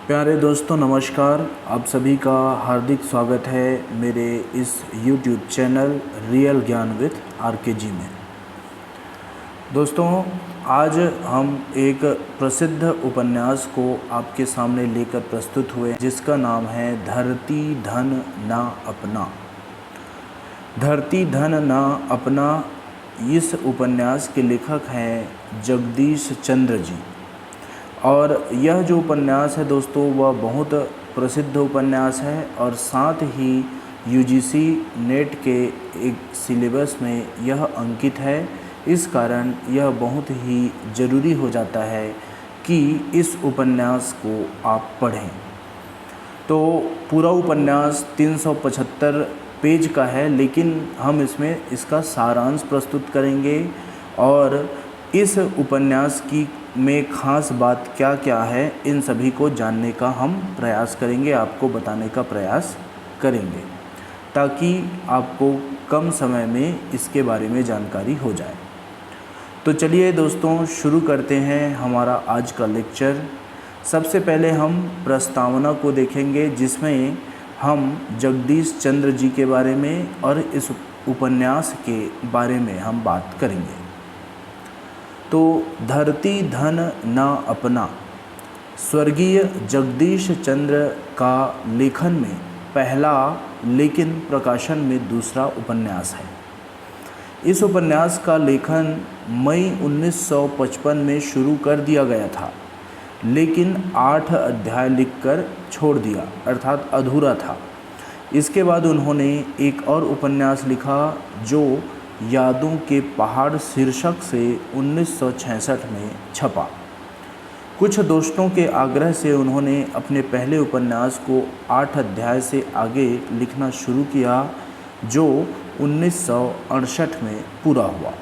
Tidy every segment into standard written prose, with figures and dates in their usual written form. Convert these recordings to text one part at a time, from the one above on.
प्यारे दोस्तों नमस्कार। आप सभी का हार्दिक स्वागत है मेरे इस YouTube चैनल रियल ज्ञान विद RKG में। दोस्तों आज हम एक प्रसिद्ध उपन्यास को आपके सामने लेकर प्रस्तुत हुए जिसका नाम है धरती धन ना अपना। धरती धन ना अपना इस उपन्यास के लेखक हैं जगदीश चंद्र जी। और यह जो उपन्यास है दोस्तों वह बहुत प्रसिद्ध उपन्यास है और साथ ही UGC नेट के एक सिलेबस में यह अंकित है। इस कारण यह बहुत ही ज़रूरी हो जाता है कि इस उपन्यास को आप पढ़ें। तो पूरा उपन्यास 375 पेज का है, लेकिन हम इसमें इसका सारांश प्रस्तुत करेंगे और इस उपन्यास की में ख़ास बात क्या क्या है इन सभी को जानने का हम प्रयास करेंगे, आपको बताने का प्रयास करेंगे ताकि आपको कम समय में इसके बारे में जानकारी हो जाए। तो चलिए दोस्तों शुरू करते हैं हमारा आज का लेक्चर। सबसे पहले हम प्रस्तावना को देखेंगे जिसमें हम जगदीश चंद्र जी के बारे में और इस उपन्यास के बारे में हम बात करेंगे। तो धरती धन ना अपना स्वर्गीय जगदीश चंद्र का लेखन में पहला लेकिन प्रकाशन में दूसरा उपन्यास है। इस उपन्यास का लेखन मई 1955 में शुरू कर दिया गया था, लेकिन 8 अध्याय लिखकर छोड़ दिया, अर्थात अधूरा था। इसके बाद उन्होंने एक और उपन्यास लिखा जो यादों के पहाड़ शीर्षक से 1966 में छपा। कुछ दोस्तों के आग्रह से उन्होंने अपने पहले उपन्यास को 8 अध्याय से आगे लिखना शुरू किया जो 1968 में पूरा हुआ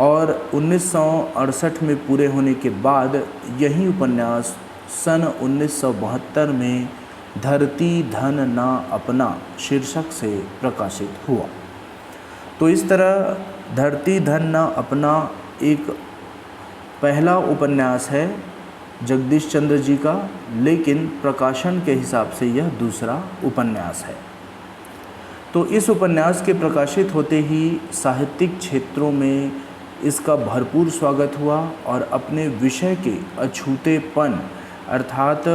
और 1968 में पूरे होने के बाद यही उपन्यास सन 1972 में धरती धन ना अपना शीर्षक से प्रकाशित हुआ। तो इस तरह धरती धन ना अपना एक पहला उपन्यास है जगदीश चंद्र जी का, लेकिन प्रकाशन के हिसाब से यह दूसरा उपन्यास है। तो इस उपन्यास के प्रकाशित होते ही साहित्यिक क्षेत्रों में इसका भरपूर स्वागत हुआ और अपने विषय के अछूतेपन अर्थात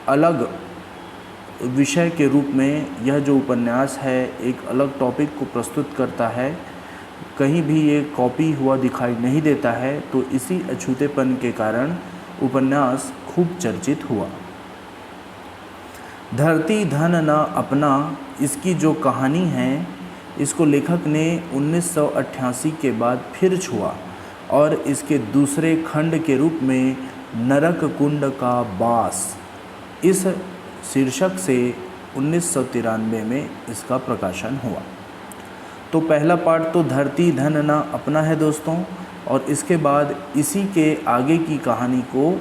अलग विषय के रूप में यह जो उपन्यास है एक अलग टॉपिक को प्रस्तुत करता है, कहीं भी ये कॉपी हुआ दिखाई नहीं देता है। तो इसी अछूतेपन के कारण उपन्यास खूब चर्चित हुआ। धरती धन ना अपना इसकी जो कहानी है इसको लेखक ने 1988 के बाद फिर छुआ और इसके दूसरे खंड के रूप में नरक कुंड का बास इस शीर्षक से 1993 में इसका प्रकाशन हुआ। तो पहला पार्ट तो धरती धन ना अपना है दोस्तों, और इसके बाद इसी के आगे की कहानी को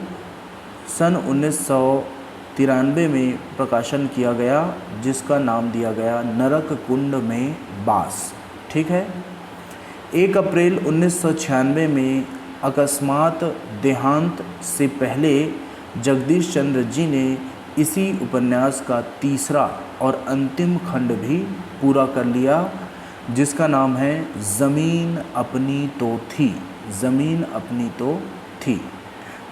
सन 1993 में प्रकाशन किया गया जिसका नाम दिया गया नरक कुंड में बास। ठीक है। 1 अप्रैल 1996 में अकस्मात देहांत से पहले जगदीश चंद्र जी ने इसी उपन्यास का तीसरा और अंतिम खंड भी पूरा कर लिया जिसका नाम है ज़मीन अपनी तो थी। ज़मीन अपनी तो थी।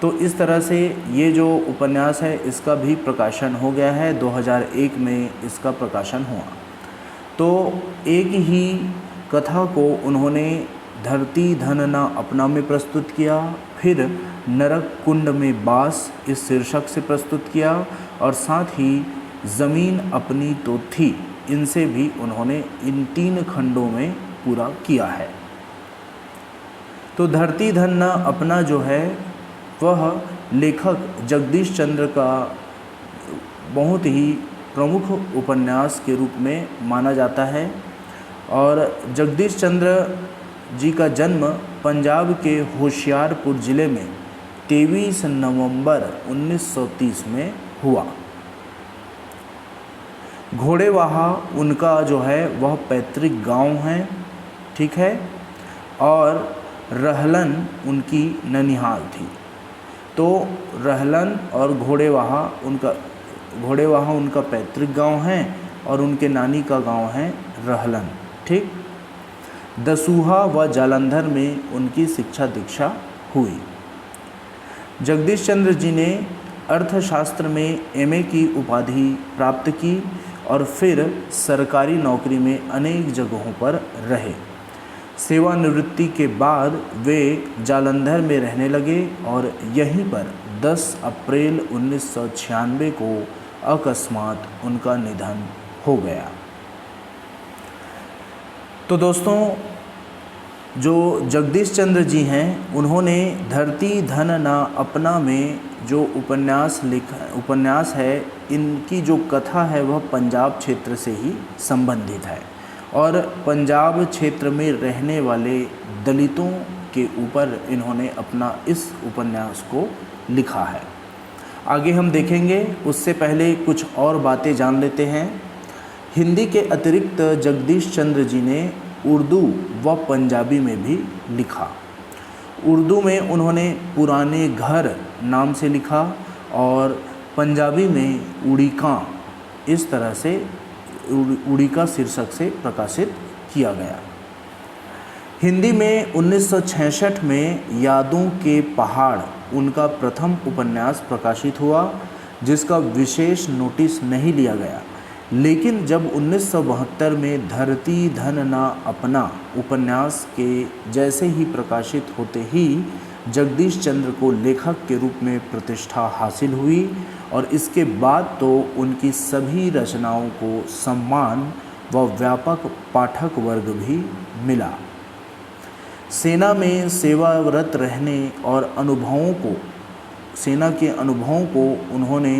तो इस तरह से ये जो उपन्यास है इसका भी प्रकाशन हो गया है। 2001 में इसका प्रकाशन हुआ। तो एक ही कथा को उन्होंने धरती धन ना अपना में प्रस्तुत किया, फिर नरक कुंड में बास इस शीर्षक से प्रस्तुत किया और साथ ही ज़मीन अपनी तो थी, इनसे भी उन्होंने इन 3 खंडों में पूरा किया है। तो धरती धन ना अपना जो है वह लेखक जगदीश चंद्र का बहुत ही प्रमुख उपन्यास के रूप में माना जाता है। और जगदीश चंद्र जी का जन्म पंजाब के होशियारपुर ज़िले में 23 नवंबर 1930 में हुआ। घोड़ेवाहा उनका जो है वह पैतृक गांव है। ठीक है। और रहलन उनकी ननिहाल थी। तो रहलन और घोड़ेवाहा उनका पैतृक गांव है और उनके नानी का गांव है रहलन। ठीक। दसूहा व जालंधर में उनकी शिक्षा दीक्षा हुई। जगदीश चंद्र जी ने अर्थशास्त्र में एमए की उपाधि प्राप्त की और फिर सरकारी नौकरी में अनेक जगहों पर रहे। सेवानिवृत्ति के बाद वे जालंधर में रहने लगे और यहीं पर 10 अप्रैल 1996 को अकस्मात उनका निधन हो गया। तो दोस्तों, जो जगदीश चंद्र जी हैं उन्होंने धरती धन ना अपना में जो उपन्यास है, इनकी जो कथा है वह पंजाब क्षेत्र से ही संबंधित है और पंजाब क्षेत्र में रहने वाले दलितों के ऊपर इन्होंने अपना इस उपन्यास को लिखा है। आगे हम देखेंगे, उससे पहले कुछ और बातें जान लेते हैं। हिंदी के अतिरिक्त जगदीश चंद्र जी ने उर्दू व पंजाबी में भी लिखा। उर्दू में उन्होंने पुराने घर नाम से लिखा और पंजाबी में उड़ीका, इस तरह से उड़ीका शीर्षक से प्रकाशित किया गया। हिंदी में 1966 में यादों के पहाड़ उनका प्रथम उपन्यास प्रकाशित हुआ, जिसका विशेष नोटिस नहीं लिया गया। लेकिन जब 1972 में धरती धन ना अपना उपन्यास के जैसे ही प्रकाशित होते ही जगदीश चंद्र को लेखक के रूप में प्रतिष्ठा हासिल हुई और इसके बाद तो उनकी सभी रचनाओं को सम्मान व व्यापक पाठक वर्ग भी मिला। सेना में सेवारत रहने और सेना के अनुभवों को उन्होंने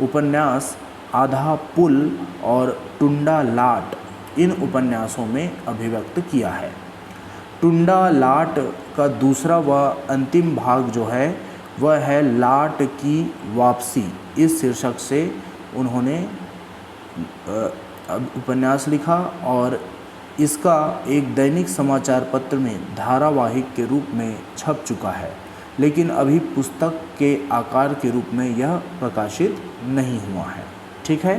उपन्यास आधा पुल और टुंडा लाट, इन उपन्यासों में अभिव्यक्त किया है। टुंडा लाट का दूसरा व अंतिम भाग जो है वह है लाट की वापसी, इस शीर्षक से उन्होंने उपन्यास लिखा और इसका एक दैनिक समाचार पत्र में धारावाहिक के रूप में छप चुका है, लेकिन अभी पुस्तक के आकार के रूप में यह प्रकाशित नहीं हुआ है। ठीक है।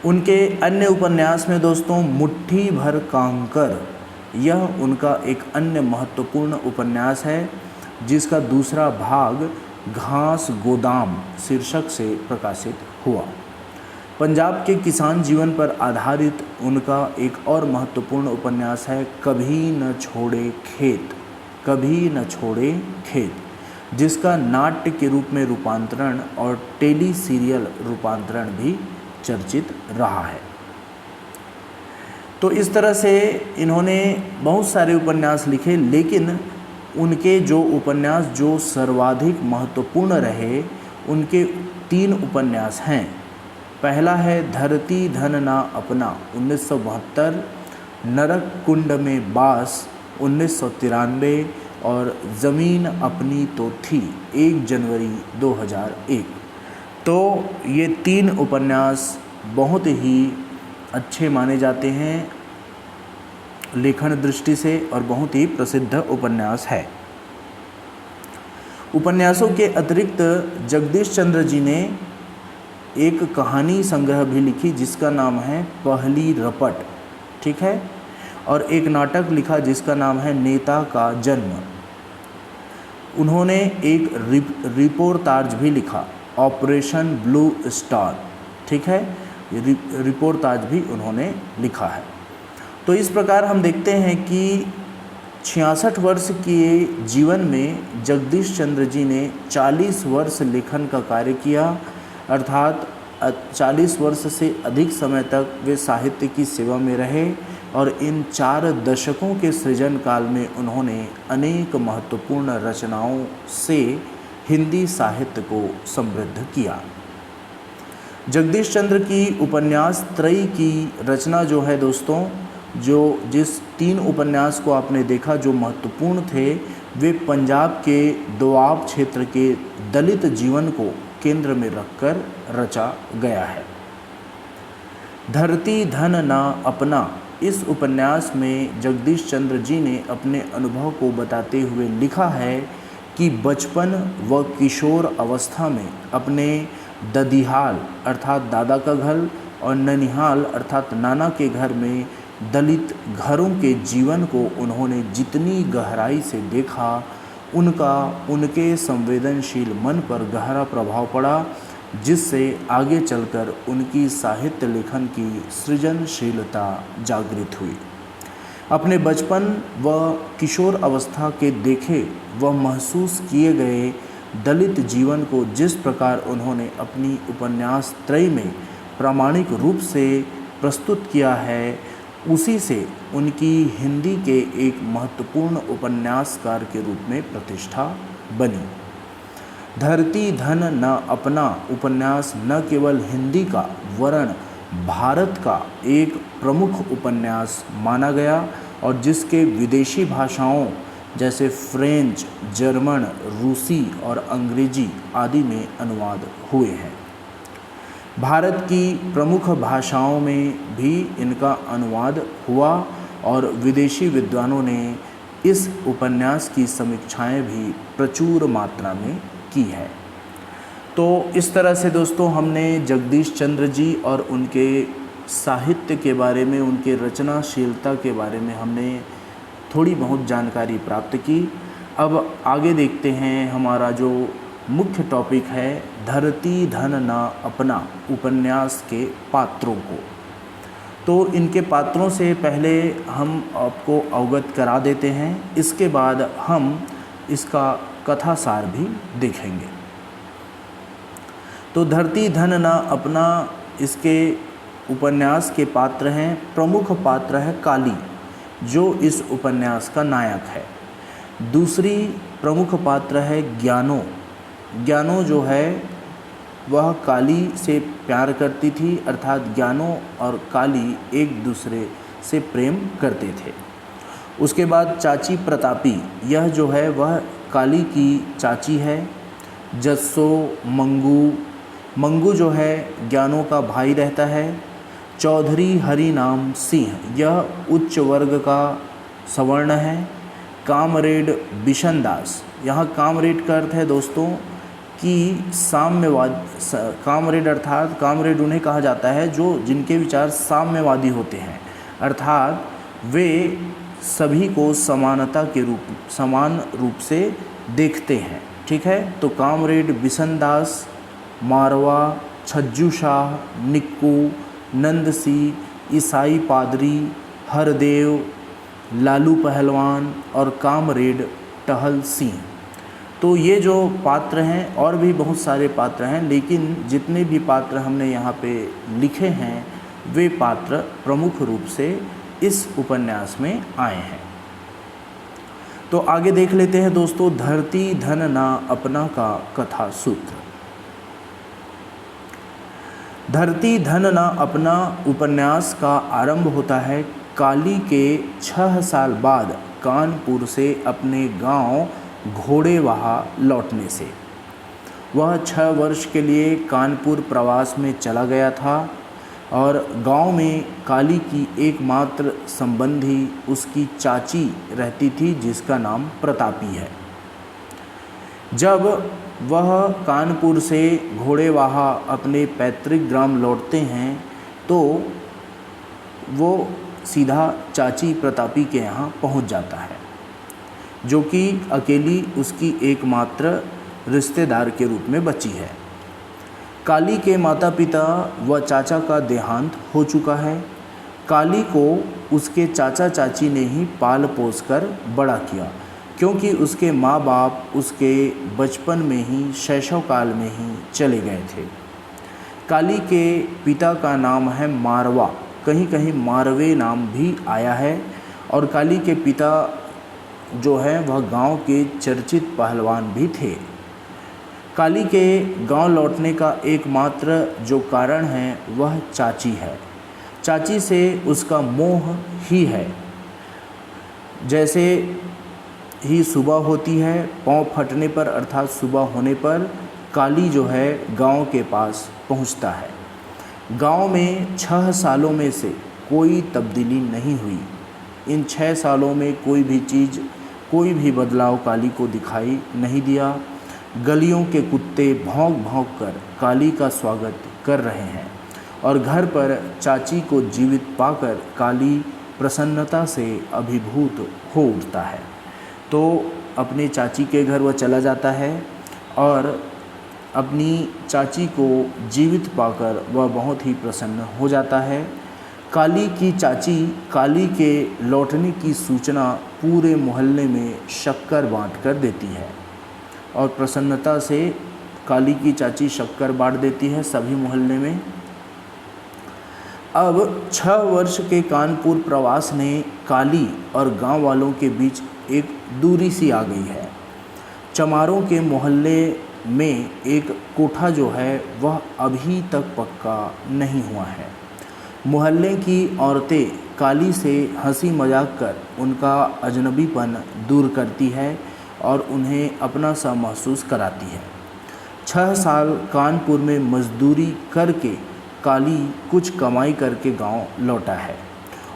उनके अन्य उपन्यास में दोस्तों मुट्ठी भर कांकर, यह उनका एक अन्य महत्वपूर्ण उपन्यास है, जिसका दूसरा भाग घास गोदाम शीर्षक से प्रकाशित हुआ। पंजाब के किसान जीवन पर आधारित उनका एक और महत्वपूर्ण उपन्यास है कभी न छोड़े खेत, जिसका नाट्य के रूप में रूपांतरण और टेली सीरियल रूपांतरण भी चर्चित रहा है। तो इस तरह से इन्होंने बहुत सारे उपन्यास लिखे, लेकिन उनके जो उपन्यास जो सर्वाधिक महत्वपूर्ण रहे, उनके 3 उपन्यास हैं। पहला है धरती धन ना अपना 1972, नरक कुंड में बास 1993 और ज़मीन अपनी तो थी 1 जनवरी 2001। तो ये 3 उपन्यास बहुत ही अच्छे माने जाते हैं लेखन दृष्टि से और बहुत ही प्रसिद्ध उपन्यास है। उपन्यासों के अतिरिक्त जगदीश चंद्र जी ने एक कहानी संग्रह भी लिखी जिसका नाम है पहली रपट, ठीक है, और एक नाटक लिखा जिसका नाम है नेता का जन्म। उन्होंने एक रिपोर्टाज भी लिखा ऑपरेशन ब्लू स्टार, ठीक है, रिपोर्टाज भी उन्होंने लिखा है। तो इस प्रकार हम देखते हैं कि 66 वर्ष के जीवन में जगदीश चंद्र जी ने 40 वर्ष लेखन का कार्य किया, अर्थात 40 वर्ष से अधिक समय तक वे साहित्य की सेवा में रहे और इन 4 दशकों के सृजन काल में उन्होंने अनेक महत्वपूर्ण रचनाओं से हिंदी साहित्य को समृद्ध किया। जगदीश चंद्र की उपन्यास त्रयी की रचना जो है दोस्तों, जिस 3 उपन्यास को आपने देखा जो महत्वपूर्ण थे, वे पंजाब के दोआब क्षेत्र के दलित जीवन को केंद्र में रखकर रचा गया है। धरती धन ना अपना इस उपन्यास में जगदीश चंद्र जी ने अपने अनुभव को बताते हुए लिखा है कि बचपन व किशोर अवस्था में अपने ददिहाल अर्थात दादा का घर और ननिहाल अर्थात नाना के घर में दलित घरों के जीवन को उन्होंने जितनी गहराई से देखा, उनका उनके संवेदनशील मन पर गहरा प्रभाव पड़ा, जिससे आगे चलकर उनकी साहित्य लेखन की सृजनशीलता जागृत हुई। अपने बचपन व किशोर अवस्था के देखे व महसूस किए गए दलित जीवन को जिस प्रकार उन्होंने अपनी उपन्यास त्रय में प्रामाणिक रूप से प्रस्तुत किया है, उसी से उनकी हिंदी के एक महत्वपूर्ण उपन्यासकार के रूप में प्रतिष्ठा बनी। धरती धन न अपना उपन्यास न केवल हिंदी का वरन भारत का एक प्रमुख उपन्यास माना गया और जिसके विदेशी भाषाओं जैसे फ्रेंच, जर्मन, रूसी और अंग्रेजी आदि में अनुवाद हुए हैं। भारत की प्रमुख भाषाओं में भी इनका अनुवाद हुआ और विदेशी विद्वानों ने इस उपन्यास की समीक्षाएं भी प्रचुर मात्रा में की है। तो इस तरह से दोस्तों हमने जगदीश चंद्र जी और उनके साहित्य के बारे में, उनके रचनाशीलता के बारे में हमने थोड़ी बहुत जानकारी प्राप्त की। अब आगे देखते हैं हमारा जो मुख्य टॉपिक है धरती धन न अपना उपन्यास के पात्रों को। तो इनके पात्रों से पहले हम आपको अवगत करा देते हैं, इसके बाद हम इसका कथासार भी देखेंगे। तो धरती धन न अपना इसके उपन्यास के पात्र हैं। प्रमुख पात्र है काली, जो इस उपन्यास का नायक है। दूसरी प्रमुख पात्र है ज्ञानो। ज्ञानो जो है वह काली से प्यार करती थी, अर्थात ज्ञानो और काली एक दूसरे से प्रेम करते थे। उसके बाद चाची प्रतापी, यह जो है वह काली की चाची है। जस्सो, मंगू जो है ज्ञानो का भाई रहता है। चौधरी हरि नाम सिंह, यह उच्च वर्ग का सवर्ण है। कामरेड बिशन दास, यहाँ कामरेड का अर्थ है दोस्तों कि साम्यवाद, कामरेड अर्थात कामरेड उन्हें कहा जाता है जो जिनके विचार साम्यवादी होते हैं, अर्थात वे सभी को समान रूप से देखते हैं। ठीक है, तो कामरेड बिशन दास, मारवा, छज्जू शाह, निक्कू, नंदसी, ईसाई पादरी, हरदेव, लालू पहलवान और कामरेड टहल सिंह। तो ये जो पात्र हैं, और भी बहुत सारे पात्र हैं, लेकिन जितने भी पात्र हमने यहाँ पे लिखे हैं वे पात्र प्रमुख रूप से इस उपन्यास में आए हैं। तो आगे देख लेते हैं दोस्तों धरती धन ना अपना का कथा सूत्र। धरती धन ना अपना उपन्यास का आरंभ होता है काली के 6 साल बाद कानपुर से अपने गांव घोड़ेवाहा लौटने से। वह 6 वर्ष के लिए कानपुर प्रवास में चला गया था और गांव में काली की एकमात्र संबंधी उसकी चाची रहती थी जिसका नाम प्रतापी है। जब वह कानपुर से घोड़ेवाहा अपने पैतृक ग्राम लौटते हैं तो वो सीधा चाची प्रतापी के यहाँ पहुँच जाता है, जो कि अकेली उसकी एकमात्र रिश्तेदार के रूप में बची है। काली के माता पिता व चाचा का देहांत हो चुका है। काली को उसके चाचा चाची ने ही पाल पोस कर बड़ा किया, क्योंकि उसके माँ बाप उसके बचपन में ही शैशव काल में ही चले गए थे। काली के पिता का नाम है मारवा, कहीं कहीं मारवे नाम भी आया है। और काली के पिता जो है वह गांव के चर्चित पहलवान भी थे। काली के गांव लौटने का एकमात्र जो कारण है वह चाची है। चाची से उसका मोह ही है। जैसे ही सुबह होती है, पाँव फटने पर अर्थात सुबह होने पर काली जो है गांव के पास पहुंचता है। गांव में 6 सालों में से कोई तब्दीली नहीं हुई। इन 6 सालों में कोई भी बदलाव काली को दिखाई नहीं दिया। गलियों के कुत्ते भौंक भौंक कर काली का स्वागत कर रहे हैं और घर पर चाची को जीवित पाकर काली प्रसन्नता से अभिभूत हो उठता है। तो अपने चाची के घर वह चला जाता है और अपनी चाची को जीवित पाकर वह बहुत ही प्रसन्न हो जाता है। काली की चाची काली के लौटने की सूचना पूरे मोहल्ले में शक्कर बांट कर देती है और प्रसन्नता से काली की चाची शक्कर बांट देती है सभी मोहल्ले में। अब 6 वर्ष के कानपुर प्रवास ने काली और गांव वालों के बीच एक दूरी सी आ गई है। चमारों के मोहल्ले में एक कोठा जो है वह अभी तक पक्का नहीं हुआ है। मोहल्ले की औरतें काली से हंसी मजाक कर उनका अजनबीपन दूर करती है और उन्हें अपना सा महसूस कराती है। 6 साल कानपुर में मजदूरी करके काली कुछ कमाई करके गांव लौटा है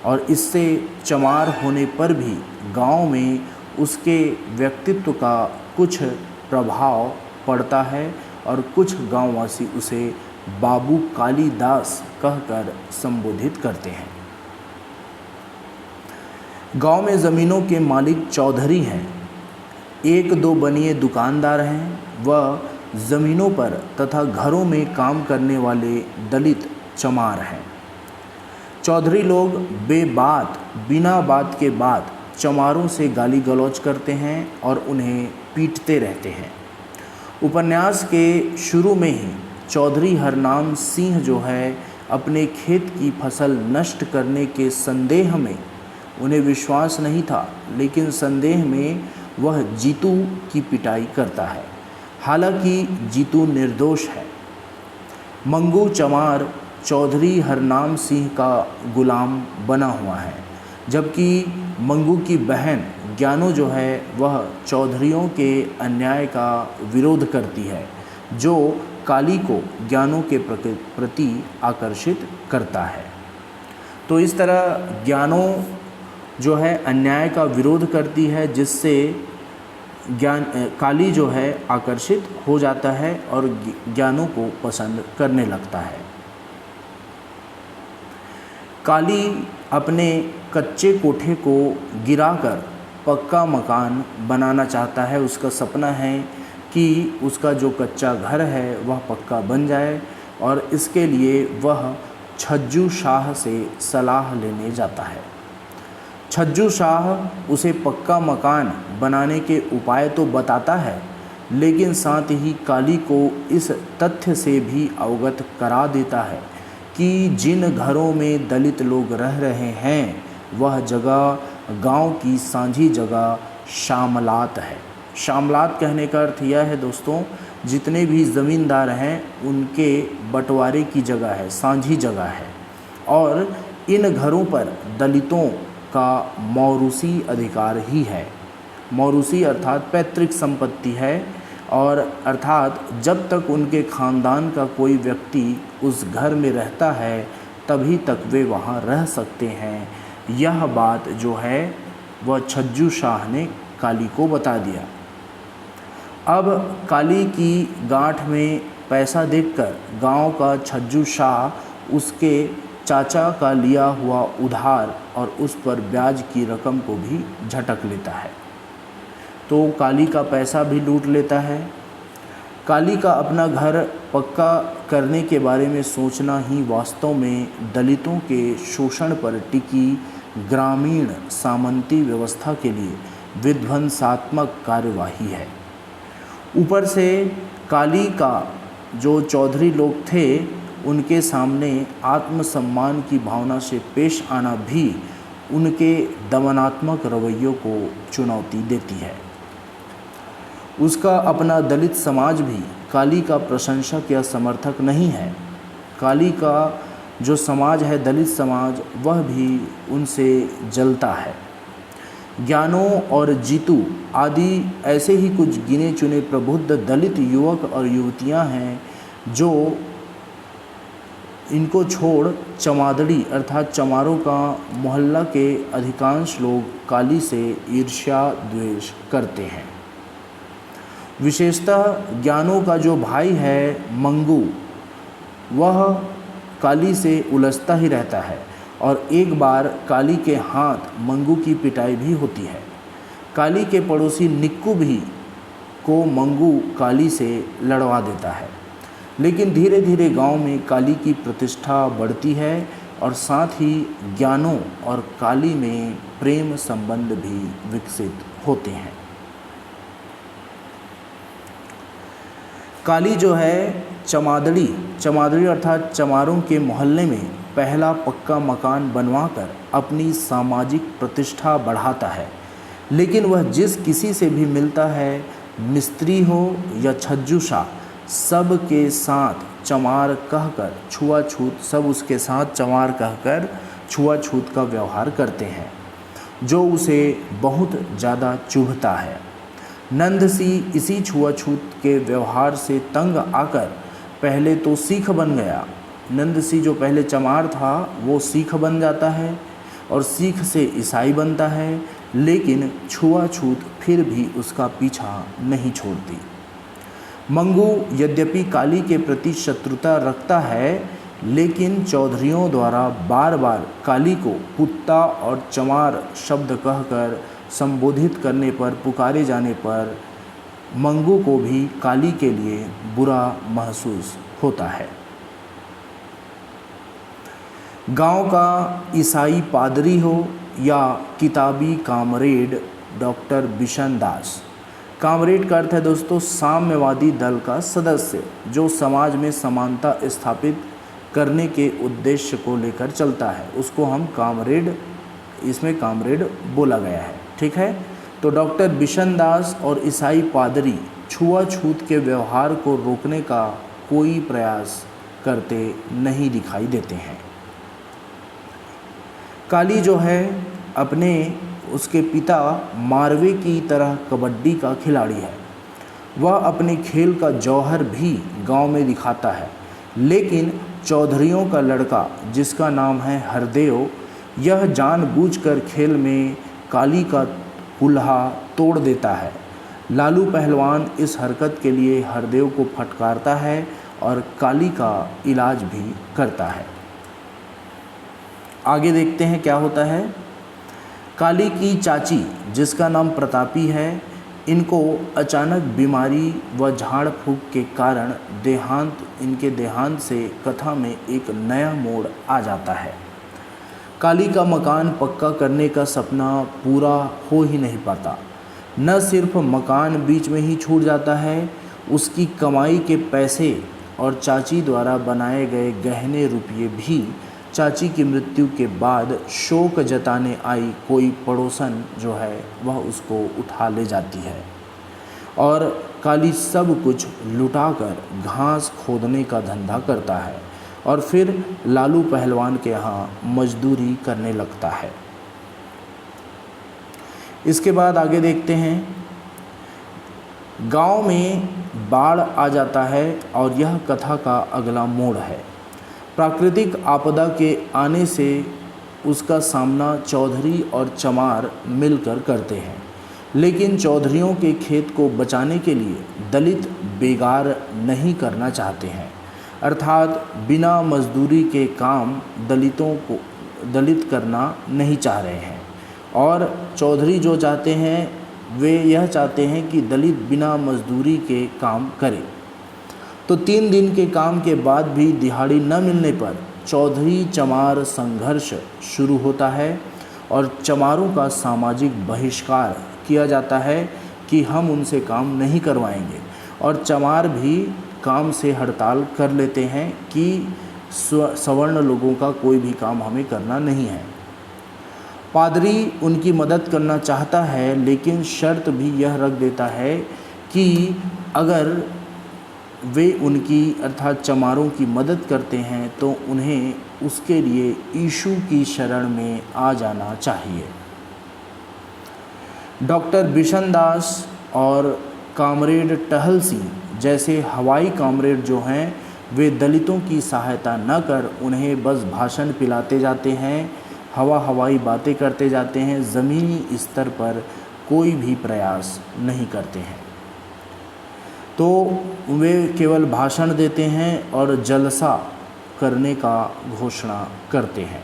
और इससे चमार होने पर भी गांव में उसके व्यक्तित्व का कुछ प्रभाव पड़ता है और कुछ गांववासी उसे बाबू कालीदास कहकर संबोधित करते हैं। गांव में ज़मीनों के मालिक चौधरी हैं। 1-2 बनिए दुकानदार हैं। वह ज़मीनों पर तथा घरों में काम करने वाले दलित चमार हैं। चौधरी लोग बेबात बिना बात के बाद चमारों से गाली गलौज करते हैं और उन्हें पीटते रहते हैं। उपन्यास के शुरू में ही चौधरी हरनाम सिंह जो है अपने खेत की फसल नष्ट करने के संदेह में, उन्हें विश्वास नहीं था लेकिन संदेह में वह जीतू की पिटाई करता है। हालांकि जीतू निर्दोष है। मंगू चमार चौधरी हरनाम सिंह का गुलाम बना हुआ है, जबकि मंगू की बहन ज्ञानो जो है वह चौधरियों के अन्याय का विरोध करती है, जो काली को ज्ञानो के प्रति आकर्षित करता है। तो इस तरह ज्ञानो जो है अन्याय का विरोध करती है, जिससे काली जो है आकर्षित हो जाता है और ज्ञानो को पसंद करने लगता है। काली अपने कच्चे कोठे को गिराकर पक्का मकान बनाना चाहता है। उसका सपना है कि उसका जो कच्चा घर है वह पक्का बन जाए और इसके लिए वह छज्जू शाह से सलाह लेने जाता है। छज्जू शाह उसे पक्का मकान बनाने के उपाय तो बताता है, लेकिन साथ ही काली को इस तथ्य से भी अवगत करा देता है कि जिन घरों में दलित लोग रह रहे हैं वह जगह गांव की सांझी जगह शामलात है। शामलात कहने का अर्थ यह है दोस्तों, जितने भी ज़मींदार हैं उनके बंटवारे की जगह है, सांझी जगह है और इन घरों पर दलितों का मौरूसी अधिकार ही है। मौरूसी अर्थात पैतृक संपत्ति है और अर्थात जब तक उनके ख़ानदान का कोई व्यक्ति उस घर में रहता है तभी तक वे वहाँ रह सकते हैं। यह बात जो है वह छज्जू शाह ने काली को बता दिया। अब काली की गांठ में पैसा देखकर गांव का छज्जू शाह उसके चाचा का लिया हुआ उधार और उस पर ब्याज की रकम को भी झटक लेता है, तो काली का पैसा भी लूट लेता है। काली का अपना घर पक्का करने के बारे में सोचना ही वास्तव में दलितों के शोषण पर टिकी ग्रामीण सामंती व्यवस्था के लिए विध्वंसात्मक कार्यवाही है। ऊपर से काली का जो चौधरी लोग थे उनके सामने आत्मसम्मान की भावना से पेश आना भी उनके दमनात्मक रवैयों को चुनौती देती है। उसका अपना दलित समाज भी काली का प्रशंसक या समर्थक नहीं है। काली का जो समाज है, दलित समाज, वह भी उनसे जलता है। ज्ञानो और जीतू आदि ऐसे ही कुछ गिने चुने प्रबुद्ध दलित युवक और युवतियां हैं जो इनको छोड़ चमादड़ी अर्थात चमारों का मोहल्ला के अधिकांश लोग काली से ईर्ष्या द्वेष करते हैं। विशेषतः ज्ञानों का जो भाई है मंगू, वह काली से उलझता ही रहता है और एक बार काली के हाथ मंगू की पिटाई भी होती है। काली के पड़ोसी निक्कू भी को मंगू काली से लड़वा देता है, लेकिन धीरे धीरे गांव में काली की प्रतिष्ठा बढ़ती है और साथ ही ज्ञानों और काली में प्रेम संबंध भी विकसित होते हैं। काली जो है चमादड़ी अर्थात चमारों के मोहल्ले में पहला पक्का मकान बनवाकर अपनी सामाजिक प्रतिष्ठा बढ़ाता है, लेकिन वह जिस किसी से भी मिलता है, मिस्त्री हो या छज्जूशा, सब के साथ चमार कहकर छुआछूत सब उसके साथ चमार कहकर छुआछूत का व्यवहार करते हैं, जो उसे बहुत ज़्यादा चुभता है। नंदसी इसी छुआछूत के व्यवहार से तंग आकर पहले तो सिख बन गया। नंदसी जो पहले चमार था वो सिख बन जाता है और सिख से ईसाई बनता है, लेकिन छुआछूत फिर भी उसका पीछा नहीं छोड़ती। मंगू यद्यपि काली के प्रति शत्रुता रखता है, लेकिन चौधरियों द्वारा बार बार काली को कुत्ता और चमार शब्द कहकर संबोधित करने पर, पुकारे जाने पर मंगू को भी काली के लिए बुरा महसूस होता है। गांव का ईसाई पादरी हो या किताबी कामरेड डॉक्टर बिशन दास। कामरेड का अर्थ है दोस्तों साम्यवादी दल का सदस्य, जो समाज में समानता स्थापित करने के उद्देश्य को लेकर चलता है, उसको हम कामरेड, इसमें कामरेड बोला गया है। ठीक है, तो डॉक्टर बिशन दास और ईसाई पादरी छुआछूत के व्यवहार को रोकने का कोई प्रयास करते नहीं दिखाई देते हैं। काली जो है अपने उसके पिता मारवे की तरह कबड्डी का खिलाड़ी है। वह अपने खेल का जौहर भी गांव में दिखाता है, लेकिन चौधरियों का लड़का जिसका नाम है हरदेव, यह जानबूझकर खेल में काली का कुल्हा तोड़ देता है। लालू पहलवान इस हरकत के लिए हरदेव को फटकारता है और काली का इलाज भी करता है। आगे देखते हैं क्या होता है। काली की चाची जिसका नाम प्रतापी है, इनको अचानक बीमारी व झाड़ फूंक के कारण इनके देहांत से कथा में एक नया मोड़ आ जाता है। काली का मकान पक्का करने का सपना पूरा हो ही नहीं पाता। न सिर्फ मकान बीच में ही छूट जाता है, उसकी कमाई के पैसे और चाची द्वारा बनाए गए गहने रुपये भी चाची की मृत्यु के बाद शोक जताने आई कोई पड़ोसन जो है वह उसको उठा ले जाती है और काली सब कुछ लुटाकर घास खोदने का धंधा करता है और फिर लालू पहलवान के यहाँ मजदूरी करने लगता है। इसके बाद आगे देखते हैं। गांव में बाढ़ आ जाता है और यह कथा का अगला मोड़ है। प्राकृतिक आपदा के आने से उसका सामना चौधरी और चमार मिलकर करते हैं, लेकिन चौधरियों के खेत को बचाने के लिए दलित बेगार नहीं करना चाहते हैं, अर्थात बिना मजदूरी के काम दलित करना नहीं चाह रहे हैं। और चौधरी जो चाहते हैं वे यह चाहते हैं कि दलित बिना मजदूरी के काम करें। तो 3 दिन के काम के बाद भी दिहाड़ी न मिलने पर चौधरी चमार संघर्ष शुरू होता है और चमारों का सामाजिक बहिष्कार किया जाता है कि हम उनसे काम नहीं करवाएंगे, और चमार भी काम से हड़ताल कर लेते हैं कि सवर्ण लोगों का कोई भी काम हमें करना नहीं है। पादरी उनकी मदद करना चाहता है, लेकिन शर्त भी यह रख देता है कि अगर वे उनकी अर्थात चमारों की मदद करते हैं तो उन्हें उसके लिए यीशु की शरण में आ जाना चाहिए। डॉक्टर बिशन दास और कामरेड टहल सिंह जैसे हवाई कामरेड जो हैं वे दलितों की सहायता न कर उन्हें बस भाषण पिलाते जाते हैं, हवाई बातें करते जाते हैं, ज़मीनी स्तर पर कोई भी प्रयास नहीं करते हैं। तो वे केवल भाषण देते हैं और जलसा करने का घोषणा करते हैं।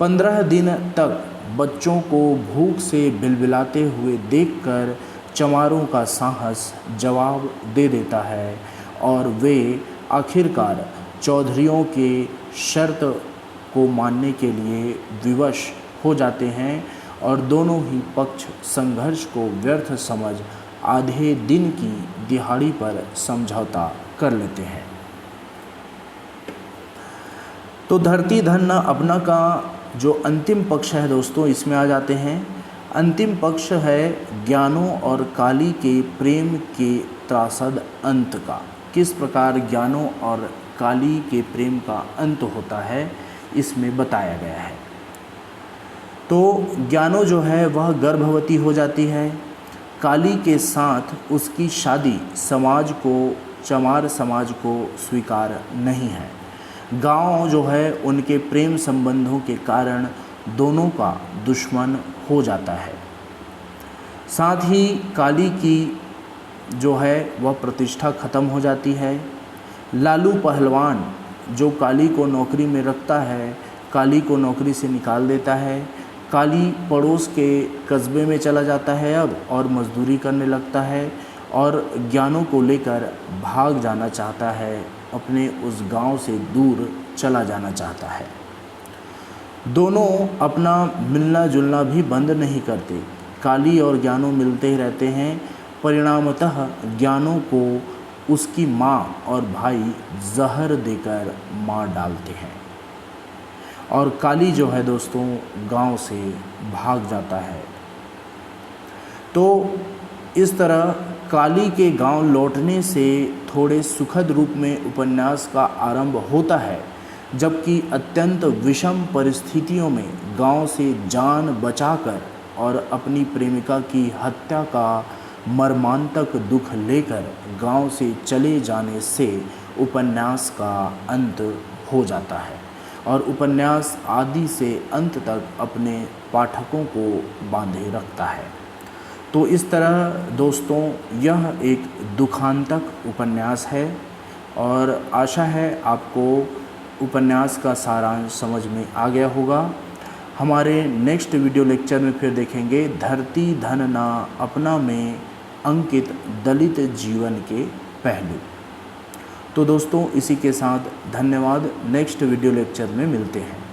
15 दिन तक बच्चों को भूख से बिलबिलाते हुए देखकर चमारों का साहस जवाब दे देता है और वे आखिरकार चौधरियों के शर्त को मानने के लिए विवश हो जाते हैं और दोनों ही पक्ष संघर्ष को व्यर्थ समझ आधे दिन की दिहाड़ी पर समझौता कर लेते हैं। तो धरती धन न अपना का जो अंतिम पक्ष है दोस्तों, इसमें आ जाते हैं। अंतिम पक्ष है ज्ञानों और काली के प्रेम के त्रासद अंत का। किस प्रकार ज्ञानों और काली के प्रेम का अंत होता है इसमें बताया गया है। तो ज्ञानों जो है वह गर्भवती हो जाती है। काली के साथ उसकी शादी चमार समाज को स्वीकार नहीं है। गांव जो है उनके प्रेम संबंधों के कारण दोनों का दुश्मन हो जाता है। साथ ही काली की जो है वह प्रतिष्ठा खत्म हो जाती है। लालू पहलवान जो काली को नौकरी में रखता है, काली को नौकरी से निकाल देता है। काली पड़ोस के कस्बे में चला जाता है अब और मजदूरी करने लगता है और ज्ञानों को लेकर भाग जाना चाहता है, अपने उस गांव से दूर चला जाना चाहता है। दोनों अपना मिलना जुलना भी बंद नहीं करते। काली और ज्ञानों मिलते ही रहते हैं। परिणामतः ज्ञानों को उसकी माँ और भाई जहर देकर मार डालते हैं और काली जो है दोस्तों गांव से भाग जाता है। तो इस तरह काली के गांव लौटने से थोड़े सुखद रूप में उपन्यास का आरंभ होता है, जबकि अत्यंत विषम परिस्थितियों में गांव से जान बचाकर और अपनी प्रेमिका की हत्या का मर्मांतक दुख लेकर गांव से चले जाने से उपन्यास का अंत हो जाता है और उपन्यास आदि से अंत तक अपने पाठकों को बांधे रखता है। तो इस तरह दोस्तों यह एक दुखांतक उपन्यास है और आशा है आपको उपन्यास का सारांश समझ में आ गया होगा। हमारे नेक्स्ट वीडियो लेक्चर में फिर देखेंगे धरती धन ना अपना में अंकित दलित जीवन के पहलू। तो दोस्तों इसी के साथ धन्यवाद। नेक्स्ट वीडियो लेक्चर में मिलते हैं।